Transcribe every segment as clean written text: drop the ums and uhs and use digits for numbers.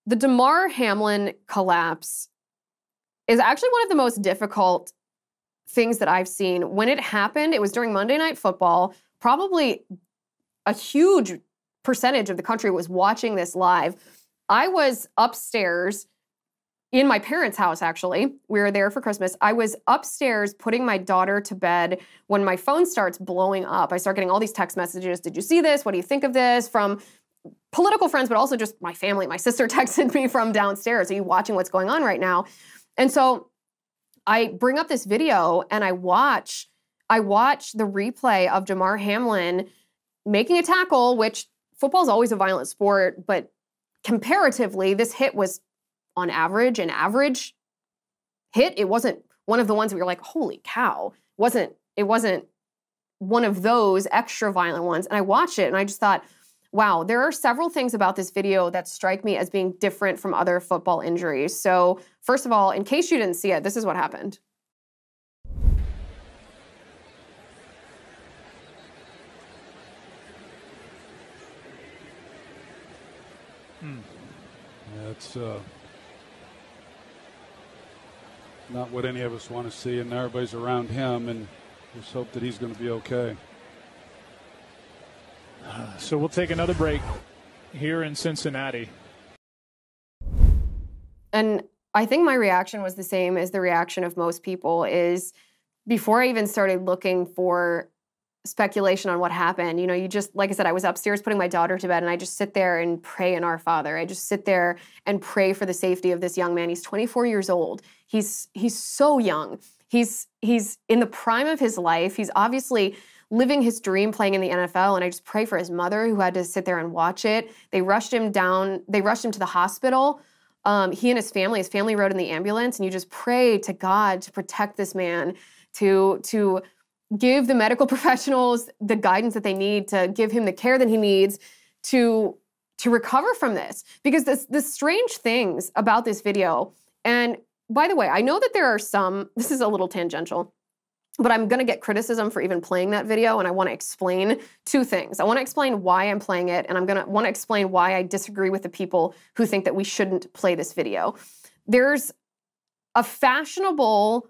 The Damar Hamlin collapse is actually one of the most difficult things that I've seen. When it happened, it was during Monday Night Football. Probably a huge percentage of the country was watching this live. I was upstairs in my parents' house, actually. We were there for Christmas. I was upstairs putting my daughter to bed when my phone starts blowing up. I start getting all these text messages. Did you see this? What do you think of this? From political friends, but also just my family. My sister texted me from downstairs. Are you watching what's going on right now? And so I bring up this video and I watch the replay of Damar Hamlin making a tackle, which football is always a violent sport, but comparatively, this hit was on average an average hit. It wasn't one of the ones that we were like, holy cow. It wasn't one of those extra violent ones. And I watched it and I just thought, wow, there are several things about this video that strike me as being different from other football injuries. So first of all, in case you didn't see it, this is what happened. That's not what any of us want to see, and everybody's around him, and just hope that he's going to be okay. So we'll take another break here in Cincinnati. And I think my reaction was the same as the reaction of most people. Is before I even started looking for speculation on what happened, you just, like I said, I was upstairs putting my daughter to bed, and I just sit there and pray in Our Father. I just sit there and pray for the safety of this young man. He's 24 years old. He's so young. He's in the prime of his life. He's obviously living his dream playing in the NFL, and I just pray for his mother who had to sit there and watch it. They rushed him to the hospital. He and his family rode in the ambulance, and you just pray to God to protect this man, to give the medical professionals the guidance that they need, to give him the care that he needs to recover from this. Because the strange things about this video, and by the way, I know that there are some, this is a little tangential, but I'm going to get criticism for even playing that video, and I want to explain two things. I want to explain why I'm playing it, and I'm going to want to explain why I disagree with the people who think that we shouldn't play this video. There's a fashionable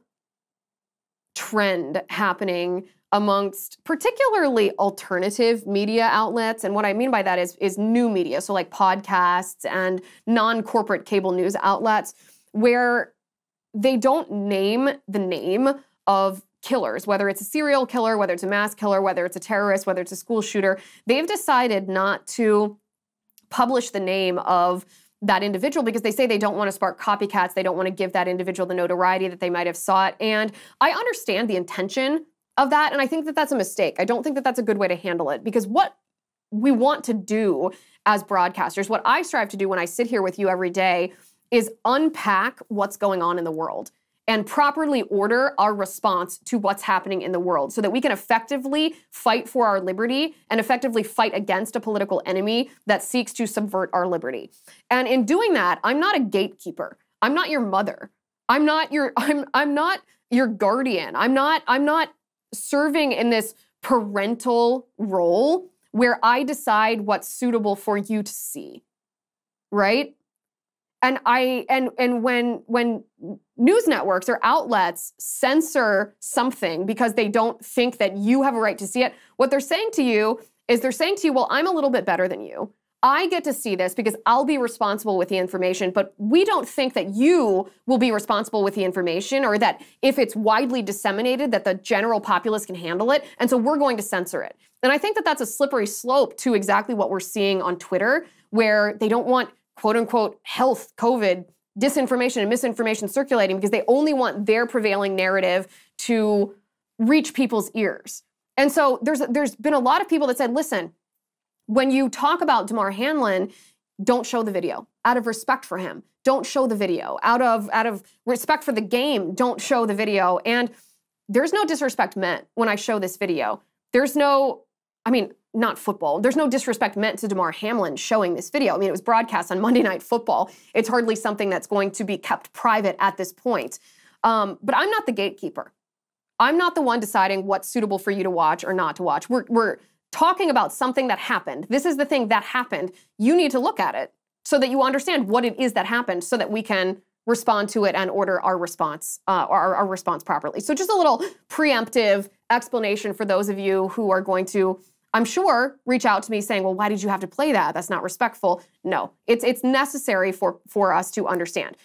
trend happening amongst particularly alternative media outlets, and what I mean by that is new media, so like podcasts and non-corporate cable news outlets, where they don't name the name of killers, whether it's a serial killer, whether it's a mass killer, whether it's a terrorist, whether it's a school shooter. They've decided not to publish the name of that individual because they say they don't want to spark copycats. They don't want to give that individual the notoriety that they might have sought. And I understand the intention of that, and I think that that's a mistake. I don't think that that's a good way to handle it, because what we want to do as broadcasters, what I strive to do when I sit here with you every day, is unpack what's going on in the world and properly order our response to what's happening in the world so that we can effectively fight for our liberty and effectively fight against a political enemy that seeks to subvert our liberty. And in doing that, I'm not a gatekeeper. I'm not your mother. I'm not your guardian. I'm not serving in this parental role where I decide what's suitable for you to see, right? And when news networks or outlets censor something because they don't think that you have a right to see it, what they're saying to you is well, I'm a little bit better than you. I get to see this because I'll be responsible with the information, but we don't think that you will be responsible with the information, or that if it's widely disseminated that the general populace can handle it, and so we're going to censor it. And I think that that's a slippery slope to exactly what we're seeing on Twitter, where they don't want quote unquote health, COVID, disinformation and misinformation circulating because they only want their prevailing narrative to reach people's ears. And so there's been a lot of people that said, listen, when you talk about Damar Hamlin, don't show the video. Out of respect for him, don't show the video. Out of respect for the game, don't show the video. And there's no disrespect meant when I show this video. Not football. There's no disrespect meant to Damar Hamlin showing this video. I mean, it was broadcast on Monday Night Football. It's hardly something that's going to be kept private at this point. But I'm not the gatekeeper. I'm not the one deciding what's suitable for you to watch or not to watch. We're talking about something that happened. This is the thing that happened. You need to look at it. so that you understand what it is that happened, so that we can respond to it and order our response, our response properly. So just a little preemptive explanation for those of you who are going to, I'm sure, reach out to me saying, well, why did you have to play that? That's not respectful. No, it's necessary for us to understand.